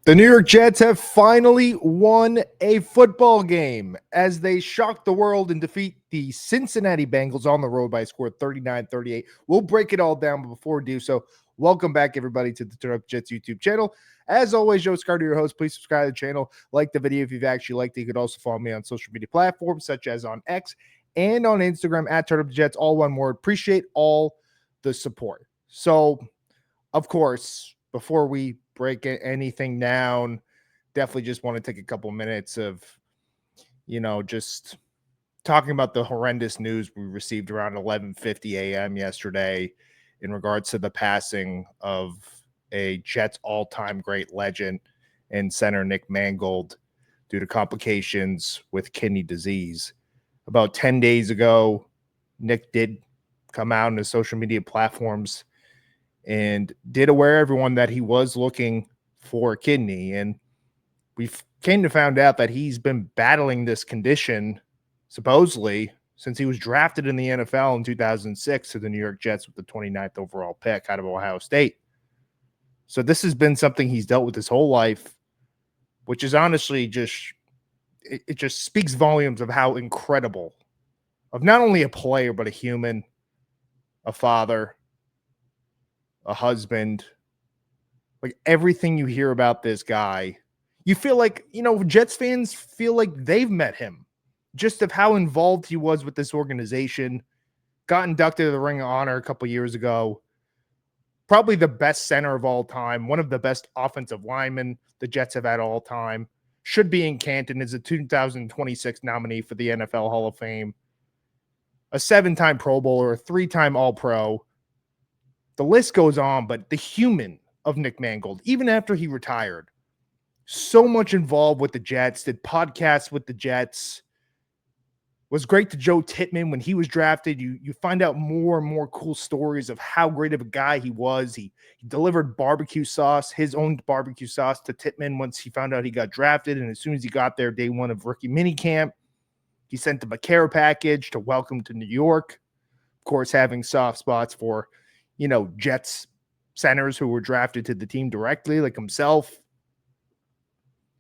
The New York Jets have finally won a football game as they shock the world and defeat the Cincinnati Bengals on the road by a score of 39-38. We'll break it all down, but before we do so, welcome back, everybody, to the Turn Up Jets YouTube channel. As always, Joe Scarter, your host. Please subscribe to the channel, like the video if you've actually liked it. You could also follow me on social media platforms such as on X and on Instagram at Turn Up Jets, all one word. Appreciate all the support. So, of course, before we break anything down, definitely just want to take a couple minutes of, just talking about the horrendous news we received around 11:50 a.m. yesterday in regards to the passing of a Jets all-time great legend and center Nick Mangold due to complications with kidney disease. About 10 days ago, Nick did come out on his social media platforms and did aware everyone that he was looking for a kidney. And we came to find out that he's been battling this condition supposedly since he was drafted in the NFL in 2006 to the New York Jets with the 29th overall pick out of Ohio State. So this has been something he's dealt with his whole life, which is honestly it just speaks volumes of how incredible of not only a player, but a human, a father, a husband, like everything you hear about this guy, you feel like, Jets fans feel like they've met him, just of how involved he was with this organization. Got inducted to the Ring of Honor a couple years ago. Probably the best center of all time, one of the best offensive linemen the Jets have had all time. Should be in Canton, is a 2026 nominee for the NFL Hall of Fame. A 7-time Pro Bowler, a 3-time All-Pro. The list goes on, but the human of Nick Mangold, even after he retired, so much involved with the Jets, did podcasts with the Jets, was great to Joe Tittman when he was drafted. You find out more and more cool stories of how great of a guy he was. He delivered barbecue sauce, his own barbecue sauce, to Tittman once he found out he got drafted. And as soon as he got there, day one of rookie minicamp, he sent him a care package to welcome to New York. Of course, having soft spots for Jets centers who were drafted to the team directly, like himself.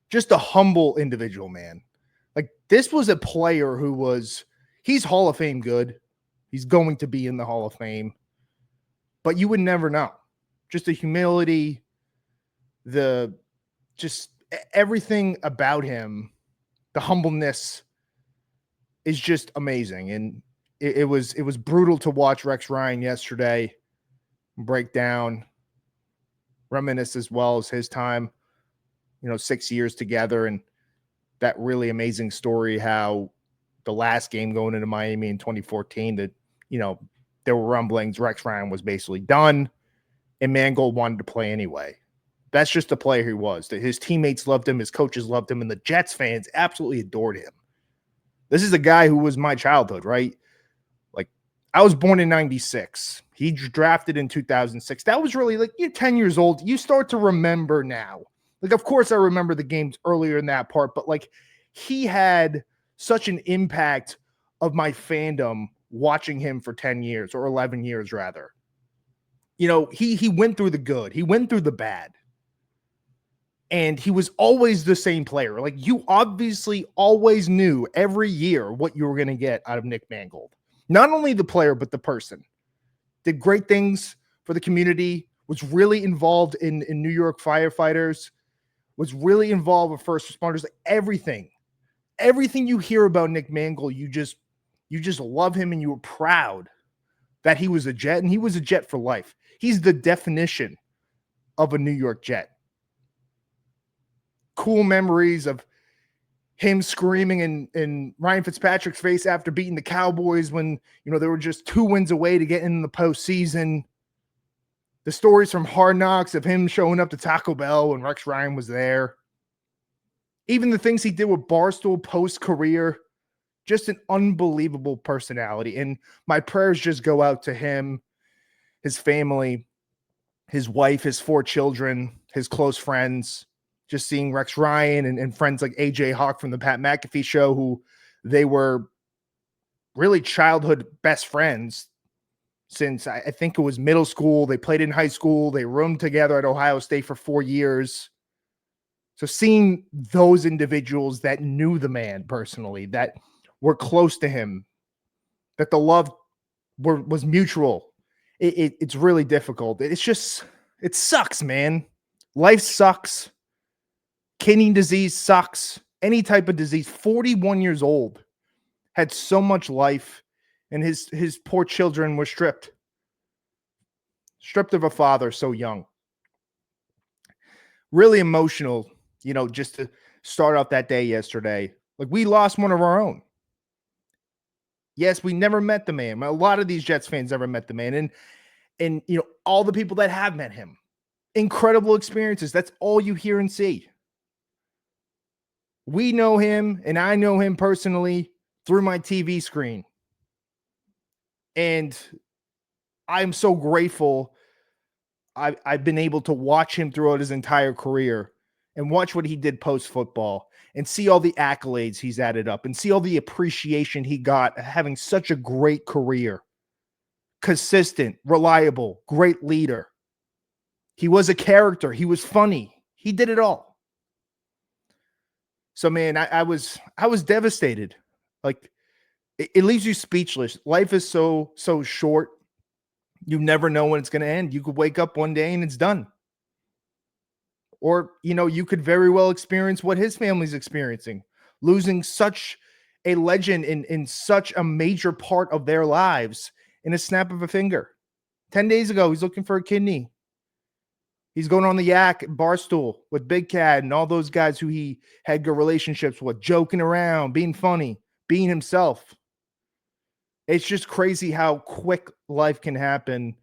Just a humble individual, man. Like, this was a player he's Hall of Fame good. He's going to be in the Hall of Fame. But you would never know. Just the humility, just everything about him, the humbleness is just amazing. And it was brutal to watch Rex Ryan yesterday break down, reminisce as well as his time, 6 years together, and that really amazing story how the last game going into Miami in 2014 that, there were rumblings Rex Ryan was basically done and Mangold wanted to play anyway. That's just the player he was. His teammates loved him, his coaches loved him, and the Jets fans absolutely adored him. This is a guy who was my childhood, right? I was born in 96. He drafted in 2006. That was really you're 10 years old. You start to remember now. Of course, I remember the games earlier in that part, but he had such an impact of my fandom watching him for 10 years or 11 years, rather. He went through the good. He went through the bad. And he was always the same player. You obviously always knew every year what you were going to get out of Nick Mangold. Not only the player, but the person. Did great things for the community, was really involved in New York firefighters, was really involved with first responders, everything. Everything you hear about Nick Mangold, you just love him and you were proud that he was a Jet, and he was a Jet for life. He's the definition of a New York Jet. Cool memories of him screaming in Ryan Fitzpatrick's face after beating the Cowboys when, they were just 2 wins away to get in the postseason. The stories from Hard Knocks of him showing up to Taco Bell when Rex Ryan was there. Even the things he did with Barstool post-career. Just an unbelievable personality. And my prayers just go out to him, his family, his wife, his 4 children, his close friends. Just seeing Rex Ryan and friends like AJ Hawk from the Pat McAfee show, who they were really childhood best friends since I think it was middle school. They played in high school. They roomed together at Ohio State for 4 years. So seeing those individuals that knew the man personally, that were close to him, that the love was mutual, it's really difficult. It sucks, man. Life sucks. Kidney disease sucks. Any type of disease. 41 years old, had so much life, and his poor children were stripped of a father so young. Really emotional, just to start out that day yesterday. Like, we lost one of our own. Yes, we never met the man. A lot of these Jets fans never met the man, and all the people that have met him, incredible experiences. That's all you hear and see. We know him, and I know him personally through my TV screen. And I'm so grateful I've been able to watch him throughout his entire career and watch what he did post-football and see all the accolades he's added up and see all the appreciation he got having such a great career. Consistent, reliable, great leader. He was a character. He was funny. He did it all. So, man, I was devastated. Like, it leaves you speechless. Life is so short. You never know when it's going to end. You could wake up one day and it's done. Or, you could very well experience what his family's experiencing, losing such a legend in such a major part of their lives in a snap of a finger. 10 days ago, he's looking for a kidney. He's going on the Yak Barstool with Big Cat and all those guys who he had good relationships with, joking around, being funny, being himself. It's just crazy how quick life can happen.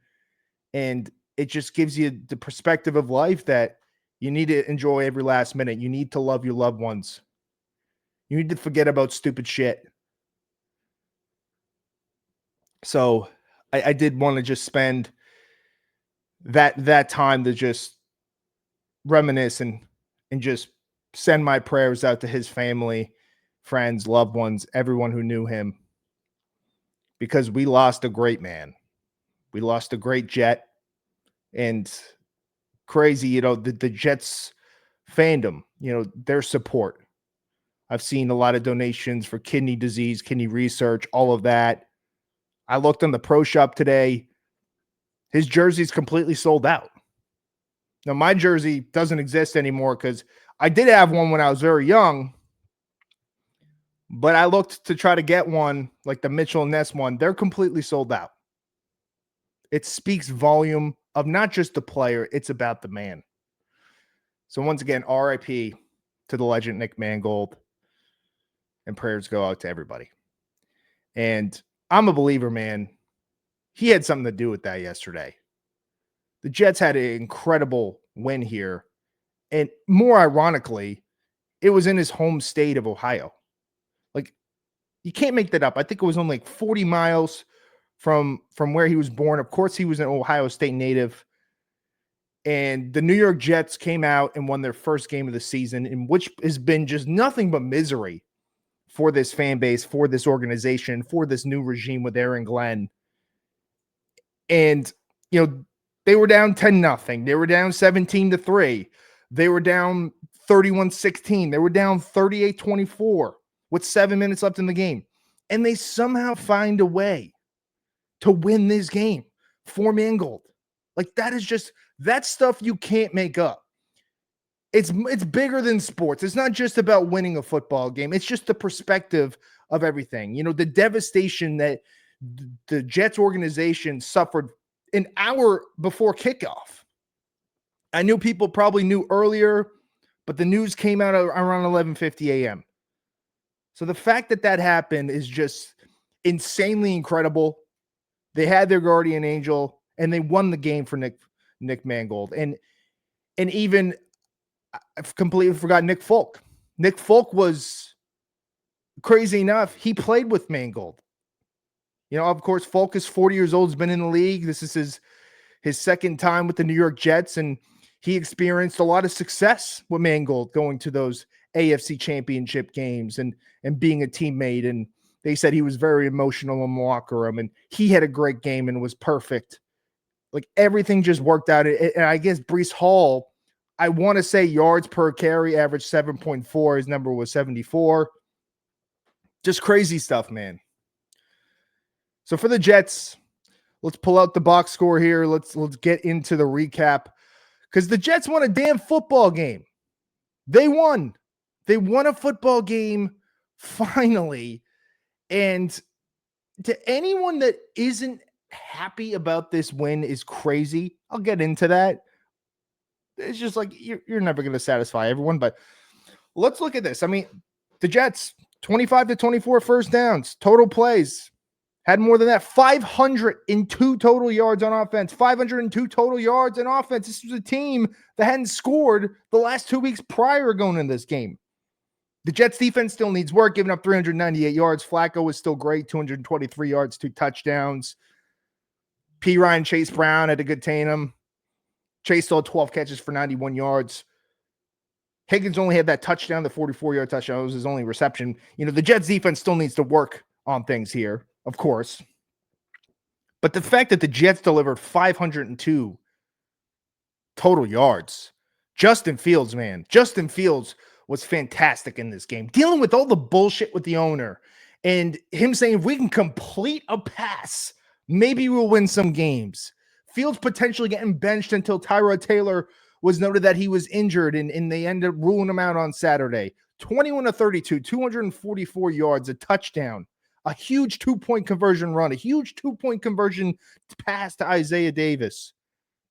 And it just gives you the perspective of life that you need to enjoy every last minute. You need to love your loved ones. You need to forget about stupid shit. So I did want to just spend that time to just reminisce and just send my prayers out to his family, friends, loved ones, everyone who knew him. Because we lost a great man. We lost a great Jet. And crazy, the Jets fandom, their support. I've seen a lot of donations for kidney disease, kidney research, all of that. I looked on the pro shop today. His jersey's completely sold out. Now, my jersey doesn't exist anymore because I did have one when I was very young, but I looked to try to get one, like the Mitchell and Ness one. They're completely sold out. It speaks volume of not just the player, it's about the man. So once again, RIP to the legend Nick Mangold, and prayers go out to everybody. And I'm a believer, man. He had something to do with that yesterday. The Jets had an incredible win here. And more ironically, it was in his home state of Ohio. Like, you can't make that up. I think it was only like 40 miles from where he was born. Of course, he was an Ohio State native. And the New York Jets came out and won their first game of the season, in which has been just nothing but misery for this fan base, for this organization, for this new regime with Aaron Glenn. And, they were down 10-0. They were down 17-3. They were down 31-16. They were down 38-24 with 7 minutes left in the game. And they somehow find a way to win this game for Mangold. Like, that's stuff you can't make up. It's bigger than sports. It's not just about winning a football game. It's just the perspective of everything. The devastation that the Jets organization suffered an hour before kickoff. I knew people probably knew earlier, but the news came out around 11:50 a.m. So the fact that happened is just insanely incredible. They had their guardian angel, and they won the game for Nick Mangold. And even, I've completely forgot Nick Folk. Nick Folk was, crazy enough, he played with Mangold. Of course, Folk is 40 years old, has been in the league. This is his second time with the New York Jets, and he experienced a lot of success with Mangold going to those AFC championship games and being a teammate. And they said he was very emotional in the locker room, and he had a great game and was perfect. Like, everything just worked out. And I guess Breece Hall I want to say yards per carry averaged 7.4. His number was 74. Just crazy stuff, man. So for the Jets, let's pull out the box score here. Let's get into the recap because the Jets won a damn football game. They won. They won a football game finally. And to anyone that isn't happy about this win is crazy. I'll get into that. It's just like you're never going to satisfy everyone. But let's look at this. I mean, the Jets, 25 to 24 first downs, total plays. Had more than that, 502 total yards on offense, 502 total yards on offense. This was a team that hadn't scored the last 2 weeks prior going into this game. The Jets defense still needs work, giving up 398 yards. Flacco was still great, 223 yards, 2 touchdowns. P. Ryan, Chase Brown had a good tandem. Chase still had 12 catches for 91 yards. Higgins only had that touchdown, the 44-yard touchdown. It was his only reception. You know, the Jets defense still needs to work on things here, of course. But the fact that the Jets delivered 502 total yards. Justin Fields, man. Justin Fields was fantastic in this game. Dealing with all the bullshit with the owner and him saying, if we can complete a pass, maybe we'll win some games. Fields potentially getting benched until Tyrod Taylor was noted that he was injured, and they ended up ruling him out on Saturday. 21 to 32, 244 yards, a touchdown, a huge 2-point conversion run, a huge 2-point conversion pass to Isaiah Davis.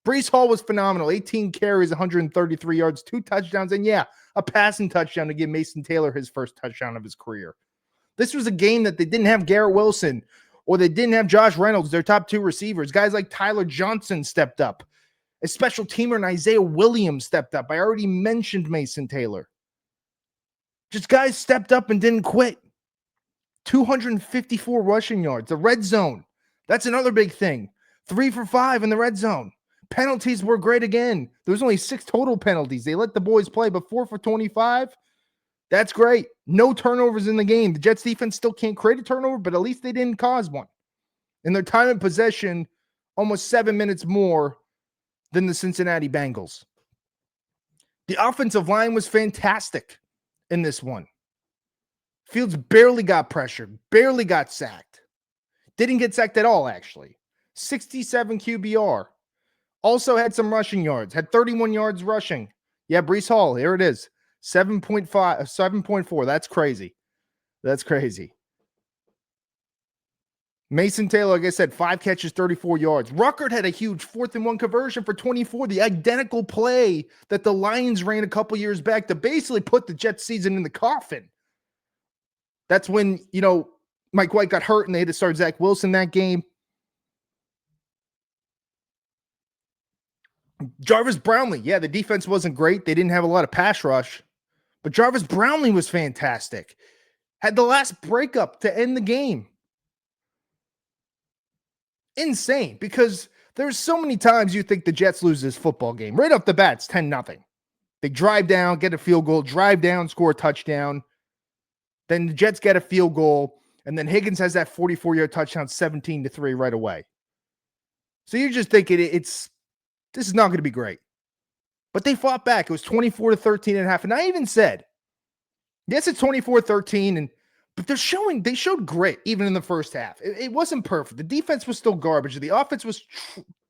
Breece Hall was phenomenal. 18 carries, 133 yards, 2 touchdowns, and yeah, a passing touchdown to give Mason Taylor his first touchdown of his career. This was a game that they didn't have Garrett Wilson or they didn't have Josh Reynolds, their top 2 receivers. Guys like Tyler Johnson stepped up. A special teamer and Isaiah Williams stepped up. I already mentioned Mason Taylor. Just guys stepped up and didn't quit. 254 rushing yards. The red zone. That's another big thing. 3 for 5 in the red zone. Penalties were great again. There was only 6 total penalties. They let the boys play, but 4 for 25. That's great. No turnovers in the game. The Jets defense still can't create a turnover, but at least they didn't cause one. In their time in possession, almost 7 minutes more than the Cincinnati Bengals. The offensive line was fantastic in this one. Fields barely got pressured, barely got sacked. Didn't get sacked at all, actually. 67 QBR. Also had some rushing yards. Had 31 yards rushing. Yeah, Breece Hall, here it is. 7.5, 7.4. That's crazy. That's crazy. Mason Taylor, like I said, 5 catches, 34 yards. Ruckert had a huge 4th-and-1 conversion for 24, the identical play that the Lions ran a couple years back to basically put the Jets season in the coffin. That's when, Mike White got hurt and they had to start Zach Wilson that game. Jarvis Brownlee, yeah, the defense wasn't great. They didn't have a lot of pass rush, but Jarvis Brownlee was fantastic. Had the last breakup to end the game. Insane, because there's so many times you think the Jets lose this football game. Right off the bat, it's 10-0. They drive down, get a field goal, drive down, score a touchdown. Then the Jets get a field goal, and then Higgins has that 44-yard touchdown, 17-3 right away. So you're just thinking this is not going to be great. But they fought back. It was 24-13 and a half. And I even said, yes, it's 24-13, but they showed grit even in the first half. It wasn't perfect. The defense was still garbage. The offense was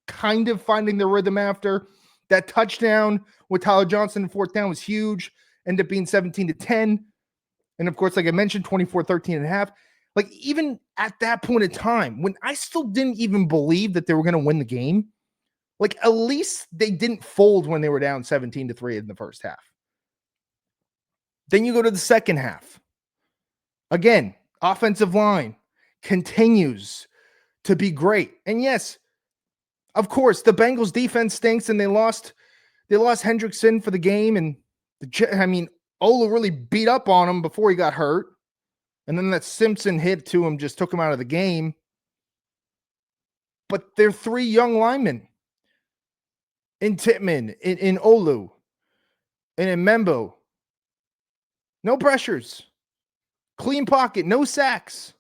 kind of finding their rhythm after. That touchdown with Tyler Johnson in 4th down was huge. Ended up being 17-10. And of course, like I mentioned, 24-13 and a half. Like even at that point in time, when I still didn't even believe that they were going to win the game, like at least they didn't fold when they were down 17-3 in the first half. Then you go to the second half. Again, offensive line continues to be great. And yes, of course, the Bengals defense stinks and they lost Hendrickson for the game. And Ola really beat up on him before he got hurt. And then that Simpson hit to him just took him out of the game. But they're 3 young linemen. In Tittman, in Olu, and in Membo. No pressures. Clean pocket, no sacks.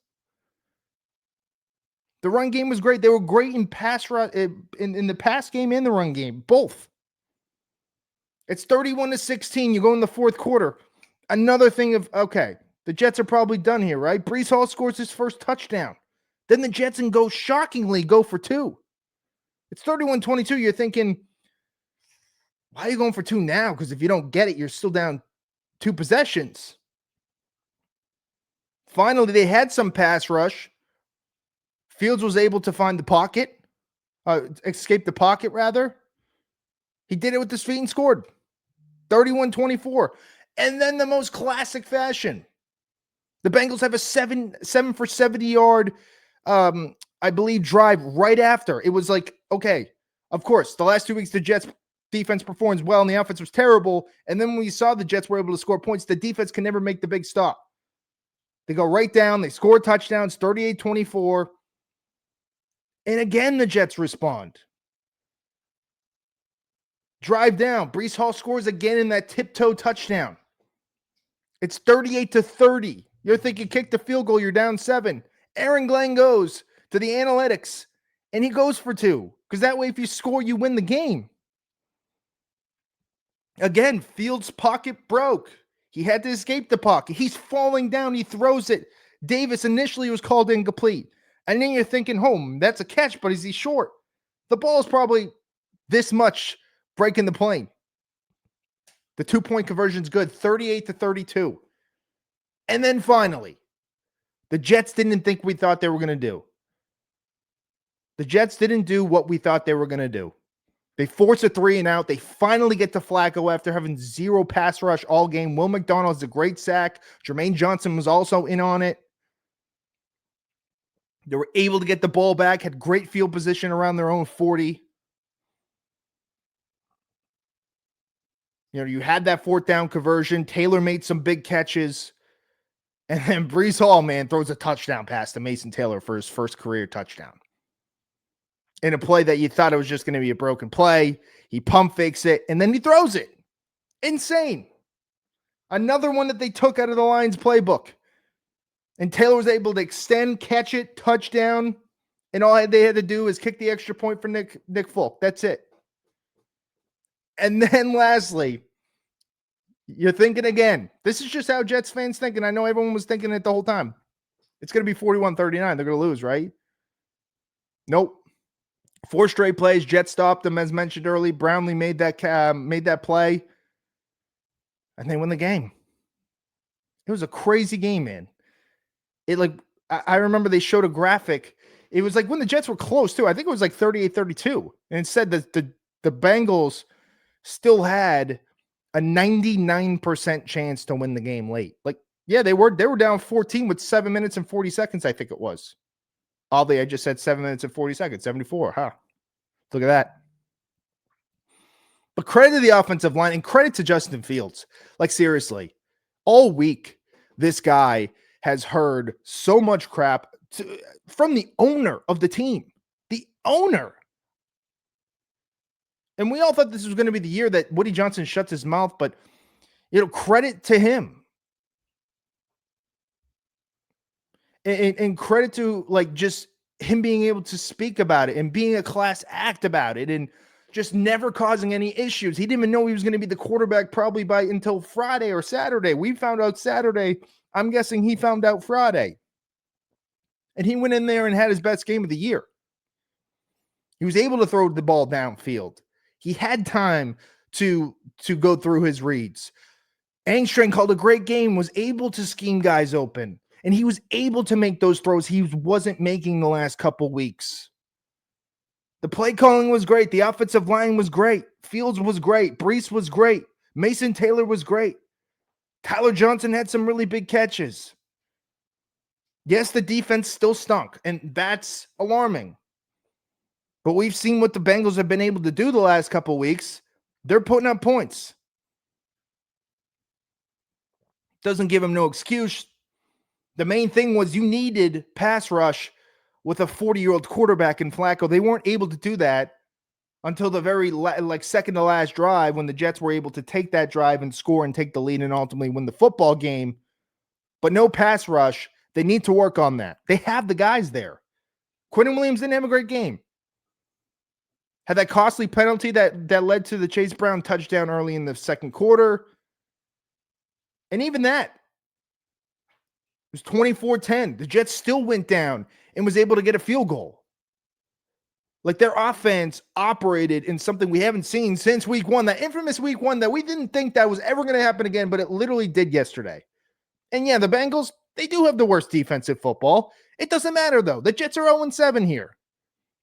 The run game was great. They were great in pass rush in the pass game and the run game, both. It's 31-16. You go in the fourth quarter. Another thing of, okay, the Jets are probably done here, right? Brees Hall scores his first touchdown. Then the Jets shockingly go for two. It's 31-22. You're thinking, why are you going for two now? Because if you don't get it, you're still down two possessions. Finally, they had some pass rush. Fields was able to find the pocket, escape the pocket, rather. He did it with his feet and scored. 31-24. And then the most classic fashion. The Bengals have a 7 for 70 yard, I believe, drive right after. It was like, okay, of course, the last 2 weeks, the Jets defense performs well and the offense was terrible. And then when we saw the Jets were able to score points, the defense can never make the big stop. They go right down. They score touchdowns, 38-24. And again, the Jets respond. Drive down. Brees Hall scores again in that tiptoe touchdown. It's 38-30. You're thinking kick the field goal, you're down 7. Aaron Glenn goes to the analytics, and he goes for 2. Because that way, if you score, you win the game. Again, Fields' pocket broke. He had to escape the pocket. He's falling down. He throws it. Davis initially was called incomplete. And then you're thinking, that's a catch, but is he short? The ball is probably this much breaking the plane. The 2-point conversion's good, 38-32. And then finally, the Jets didn't think we thought they were going to do. The Jets didn't do what we thought they were going to do. They force a 3-and-out. They finally get to Flacco after having 0 pass rush all game. Will McDonald has a great sack. Jermaine Johnson was also in on it. They were able to get the ball back, had great field position around their own 40. You had that 4th down conversion. Taylor made some big catches. And then Brees Hall, throws a touchdown pass to Mason Taylor for his first career touchdown. In a play that you thought it was just going to be a broken play. He pump fakes it, and then he throws it. Insane. Another one that they took out of the Lions playbook. And Taylor was able to extend, catch it, touchdown, and all they had to do is kick the extra point for Nick Folk. That's it. And then lastly, you're thinking again, this is just how Jets fans think, and I know everyone was thinking it the whole time. It's going to be 41-39. They're going to lose, right? Nope. 4 straight plays. Jets stopped them, as mentioned earlier. Brownlee made that play, and they win the game. It was a crazy game, man. I remember they showed a graphic. It was like when the Jets were close, too. I think it was like 38-32. And it said that the Bengals still had a 99% chance to win the game late. They were down 14 with 7 minutes and 40 seconds, I think it was. I just said 7 minutes and 40 seconds, 74, huh? Look at that. But credit to the offensive line and credit to Justin Fields. Seriously, all week, this guy has heard so much crap from the owner of the team. The owner. And we all thought this was going to be the year that Woody Johnson shuts his mouth, but, credit to him. And credit to, just him being able to speak about it and being a class act about it and just never causing any issues. He didn't even know he was going to be the quarterback probably until Friday or Saturday. We found out Saturday. I'm guessing he found out Friday. And he went in there and had his best game of the year. He was able to throw the ball downfield. He had time to go through his reads. Angstrom called a great game, was able to scheme guys open. And he was able to make those throws he wasn't making the last couple weeks. The play calling was great. The offensive line was great. Fields was great. Brees was great. Mason Taylor was great. Tyler Johnson had some really big catches. Yes, the defense still stunk, and that's alarming. But we've seen what the Bengals have been able to do the last couple weeks. They're putting up points. Doesn't give them no excuse. The main thing was you needed pass rush with a 40-year-old quarterback in Flacco. They weren't able to do that until the very second to last drive when the Jets were able to take that drive and score and take the lead and ultimately win the football game. But no pass rush. They need to work on that. They have the guys there. Quentin Williams didn't have a great game. Had that costly penalty that led to the Chase Brown touchdown early in the second quarter. And even that, it was 24-10. The Jets still went down and was able to get a field goal. Like, their offense operated in something we haven't seen since week one, that infamous week one that we didn't think that was ever going to happen again, but it literally did yesterday. And yeah, the Bengals, they do have the worst defense in football. It doesn't matter, though. The Jets are 0-7 here.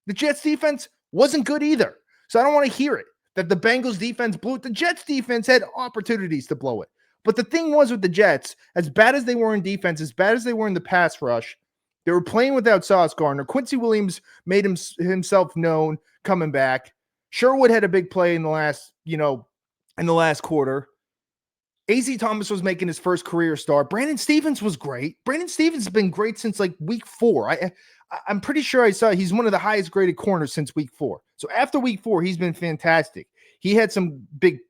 The Jets defense wasn't good either. So I don't want to hear it that the Bengals defense blew it. The Jets defense had opportunities to blow it. But the thing was with the Jets, as bad as they were in defense, as bad as they were in the pass rush, they were playing without Sauce Gardner. Quincy Williams made himself known coming back. Sherwood had a big play in the last quarter. A.Z. Thomas was making his first career start. Brandon Stevens was great. Brandon Stevens has been great since like week 4. I'm pretty sure I saw he's one of the highest graded corners since week 4. So after week 4, he's been fantastic. He had some big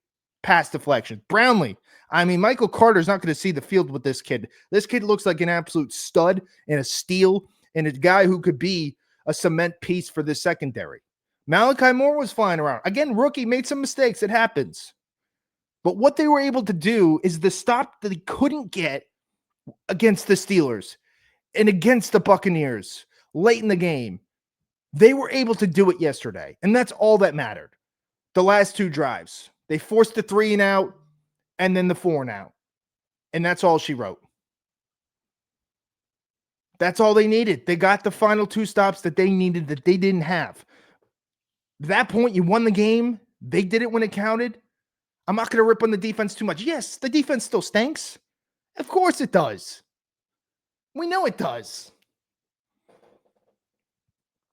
pass deflections. Brownlee. I mean, Michael Carter's not going to see the field with this kid. This kid looks like an absolute stud and a steal and a guy who could be a cement piece for this secondary. Malachi Moore was flying around. Again, rookie, made some mistakes. It happens. But what they were able to do is the stop that he couldn't get against the Steelers and against the Buccaneers late in the game. They were able to do it yesterday, and that's all that mattered. The last 2 drives. They forced the 3 and out and then the 4 and out. And that's all she wrote. That's all they needed. They got the final 2 stops that they needed that they didn't have. At that point, you won the game. They did it when it counted. I'm not going to rip on the defense too much. Yes, the defense still stinks. Of course it does. We know it does.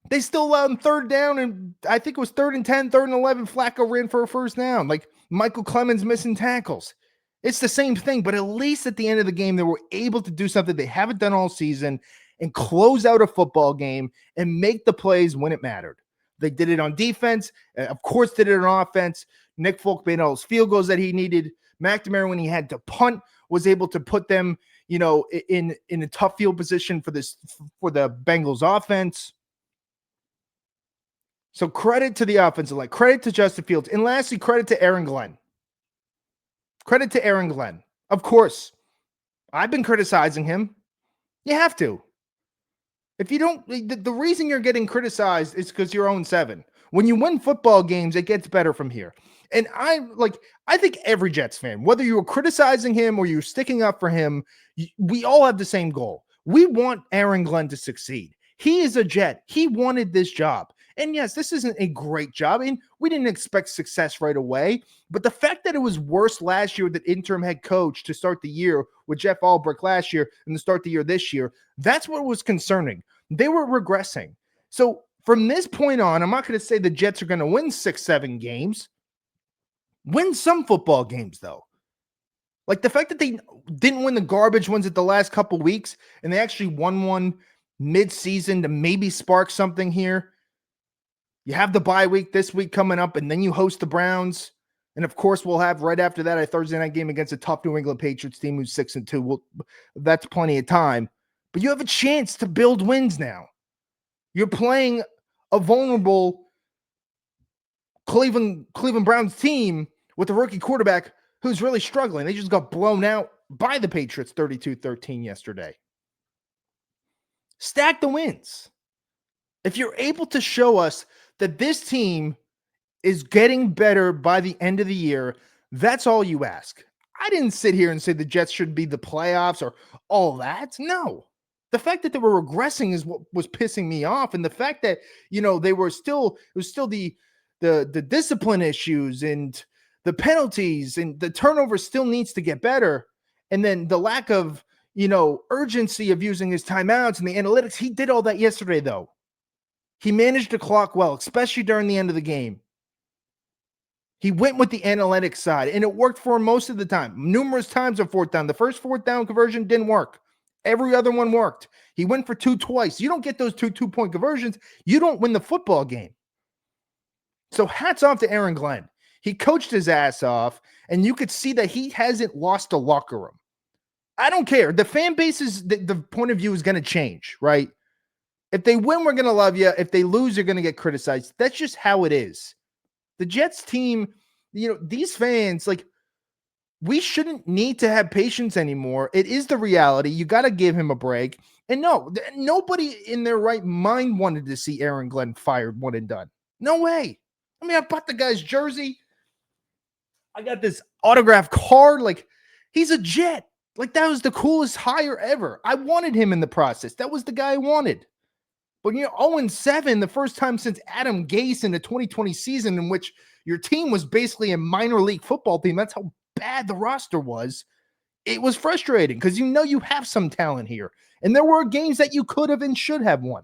They still allowed him 3rd down, and I think it was 3rd and 10, 3rd and 11. Flacco ran for a first down. Like, Michael Clemens missing tackles. It's the same thing, but at least at the end of the game, they were able to do something they haven't done all season and close out a football game and make the plays when it mattered. They did it on defense. Of course, did it on offense. Nick Folk made all those field goals that he needed. McNamara, when he had to punt, was able to put them, in a tough field position for the Bengals offense. So credit to the offensive line, credit to Justin Fields, and lastly, credit to Aaron Glenn. Credit to Aaron Glenn. Of course, I've been criticizing him. You have to. If you don't, the reason you're getting criticized is because you're 0-7. When you win football games, it gets better from here. And I think every Jets fan, whether you were criticizing him or you're sticking up for him, we all have the same goal. We want Aaron Glenn to succeed. He is a Jet. He wanted this job. And yes, this isn't a great job, and we didn't expect success right away. But the fact that it was worse last year with the interim head coach to start the year with Jeff Albrecht last year and to start the year this year, that's what was concerning. They were regressing. So from this point on, I'm not going to say the Jets are going to win 6-7 games. Win some football games, though. Like the fact that they didn't win the garbage ones at the last couple weeks, and they actually won one mid-season to maybe spark something here. You have the bye week this week coming up, and then you host the Browns. And, of course, we'll have right after that a Thursday night game against a tough New England Patriots team who's 6-2. That's plenty of time. But you have a chance to build wins now. You're playing a vulnerable Cleveland Browns team with a rookie quarterback who's really struggling. They just got blown out by the Patriots 32-13 yesterday. Stack the wins. If you're able to show us that this team is getting better by the end of the year, that's all you ask. I didn't sit here and say the Jets should be the playoffs or all that. No. The fact that they were regressing is what was pissing me off. And the fact that, they were still, it was still the discipline issues and the penalties and the turnover still needs to get better. And then the lack of, urgency of using his timeouts and the analytics. He did all that yesterday, though. He managed the clock well, especially during the end of the game. He went with the analytics side, and it worked for him most of the time. Numerous times on 4th down. The first 4th down conversion didn't work. Every other one worked. He went for 2 twice. You don't get those 2 2-point conversions, you don't win the football game. So hats off to Aaron Glenn. He coached his ass off, and you could see that he hasn't lost a locker room. I don't care. The fan base is the point of view is going to change, right? If they win, we're going to love you. If they lose, you're going to get criticized. That's just how it is. The Jets team, these fans, like, we shouldn't need to have patience anymore. It is the reality. You got to give him a break. And no, nobody in their right mind wanted to see Aaron Glenn fired, one and done. No way. I mean, I bought the guy's jersey. I got this autographed card. Like, he's a Jet. Like, that was the coolest hire ever. I wanted him in the process. That was the guy I wanted. But 0-7, the first time since Adam Gase in the 2020 season, in which your team was basically a minor league football team. That's how bad the roster was. It was frustrating because you have some talent here. And there were games that you could have and should have won.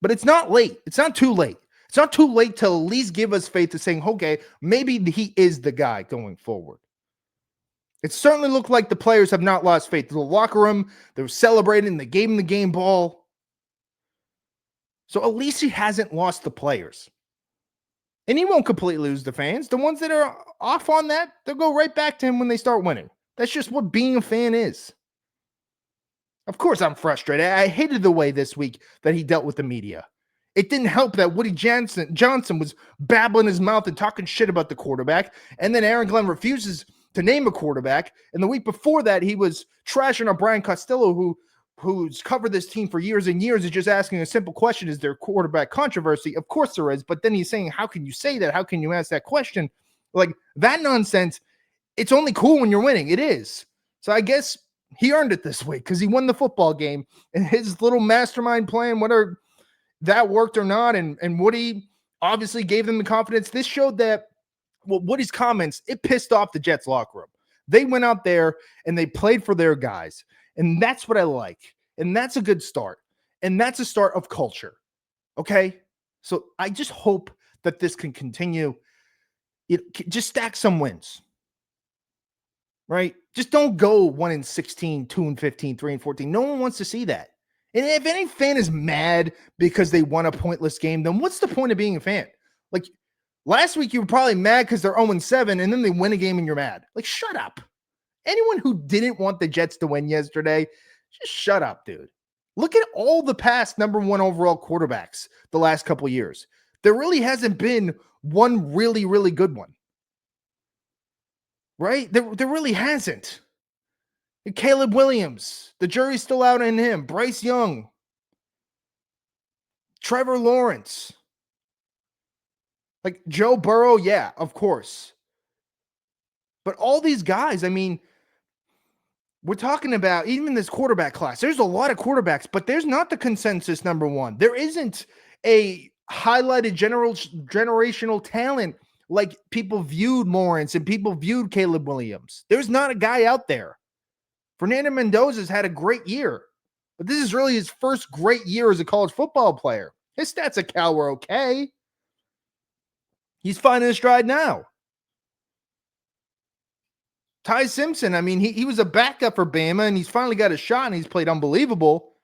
But it's not late. It's not too late. It's not too late to at least give us faith to saying, okay, maybe he is the guy going forward. It certainly looked like the players have not lost faith. The locker room, they were celebrating. They gave him the game ball. So at least he hasn't lost the players. And he won't completely lose the fans. The ones that are off on that, they'll go right back to him when they start winning. That's just what being a fan is. Of course, I'm frustrated. I hated the way this week that he dealt with the media. It didn't help that Woody Johnson was babbling his mouth and talking shit about the quarterback. And then Aaron Glenn refuses to name a quarterback. And the week before that, he was trashing on Brian Costello, who's covered this team for years and years, is just asking a simple question: is there quarterback controversy? Of course there is. But then he's saying, how can you say that? How can you ask that question? Like, that nonsense, it's only cool when you're winning. It is. So I guess he earned it this week because he won the football game, and his little mastermind plan, whether that worked or not, and Woody obviously gave them the confidence. This showed that, well, Woody's comments, it pissed off the Jets locker room. They went out there and they played for their guys. And that's what I like. And that's a good start. And that's a start of culture. Okay? So I just hope that this can continue. Just stack some wins. Right? Just don't go 1-16, 2-15, 3-14. No one wants to see that. And if any fan is mad because they won a pointless game, then what's the point of being a fan? Like, last week you were probably mad because they're 0-7 and then they win a game and you're mad. Like, shut up. Anyone who didn't want the Jets to win yesterday, just shut up, dude. Look at all the past number one overall quarterbacks the last couple years. There really hasn't been one really, really good one. Right? There really hasn't. Caleb Williams, the jury's still out on him. Bryce Young, Trevor Lawrence, like Joe Burrow, yeah, of course. But all these guys, I mean, we're talking about even this quarterback class. There's a lot of quarterbacks, but there's not the consensus number one. There isn't a highlighted generational talent like people viewed Lawrence and people viewed Caleb Williams. There's not a guy out there. Fernando Mendoza's had a great year, but this is really his first great year as a college football player. His stats at Cal were okay. He's finding his stride now. Ty Simpson, I mean, he was a backup for Bama, and he's finally got a shot, and he's played unbelievable.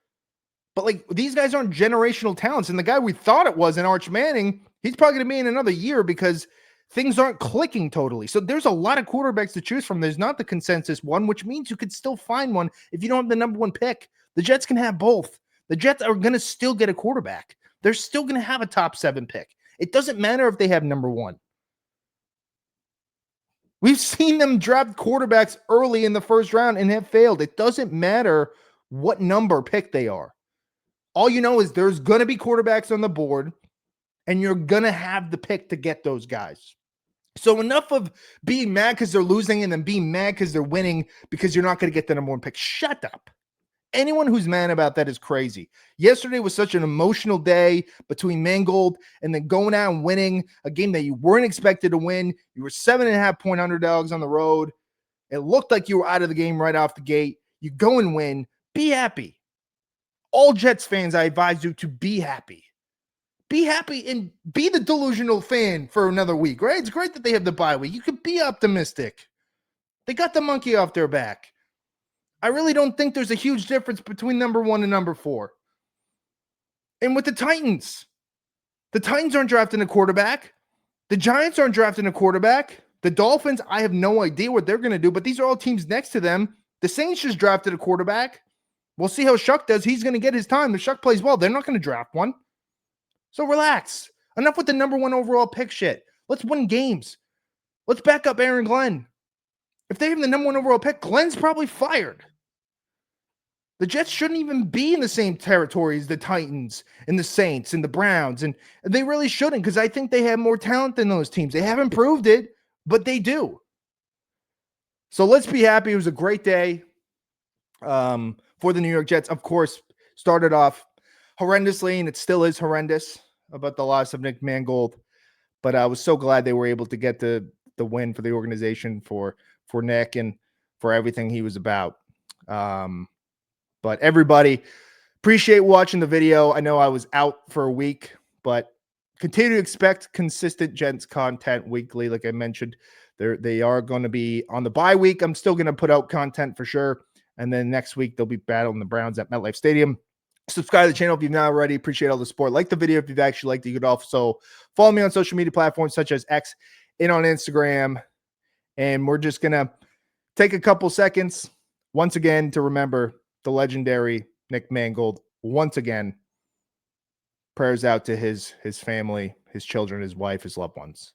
But, like, these guys aren't generational talents, and the guy we thought it was in Arch Manning, he's probably going to be in another year because things aren't clicking totally. So there's a lot of quarterbacks to choose from. There's not the consensus one, which means you could still find one if you don't have the number one pick. The Jets can have both. The Jets are going to still get a quarterback. They're still going to have a top 7 pick. It doesn't matter if they have number one. We've seen them draft quarterbacks early in the first round and have failed. It doesn't matter what number pick they are. All you know is there's going to be quarterbacks on the board, and you're going to have the pick to get those guys. So enough of being mad because they're losing and then being mad because they're winning because you're not going to get the number one pick. Shut up. Anyone who's mad about that is crazy. Yesterday was such an emotional day between Mangold and then going out and winning a game that you weren't expected to win. You were 7.5-point underdogs on the road. It looked like you were out of the game right off the gate. You go and win. Be happy. All Jets fans, I advise you to be happy. Be happy and be the delusional fan for another week, right? It's great that they have the bye week. You could be optimistic. They got the monkey off their back. I really don't think there's a huge difference between number 1 and number 4. And with the Titans aren't drafting a quarterback. The Giants aren't drafting a quarterback. The Dolphins, I have no idea what they're going to do, but these are all teams next to them. The Saints just drafted a quarterback. We'll see how Shuck does. He's going to get his time. If Shuck plays well, they're not going to draft one. So relax. Enough with the number 1 overall pick shit. Let's win games. Let's back up Aaron Glenn. If they have the number 1 overall pick, Glenn's probably fired. The Jets shouldn't even be in the same territory as the Titans and the Saints and the Browns. And they really shouldn't, because I think they have more talent than those teams. They haven't proved it, but they do. So let's be happy. It was a great day for the New York Jets. Of course, started off horrendously, and it still is horrendous about the loss of Nick Mangold. But I was so glad they were able to get the win for the organization, for Nick, and for everything he was about. But everybody, appreciate watching the video. I know I was out for a week, but continue to expect consistent Jets content weekly. Like I mentioned, they are going to be on the bye week. I'm still going to put out content for sure. And then next week, they'll be battling the Browns at MetLife Stadium. Subscribe to the channel if you've not already. Appreciate all the support. Like the video if you've actually liked it. You could also follow me on social media platforms such as X and on Instagram. And we're just going to take a couple seconds once again to remember the legendary Nick Mangold. Once again, prayers out to his family, his children, his wife, his loved ones.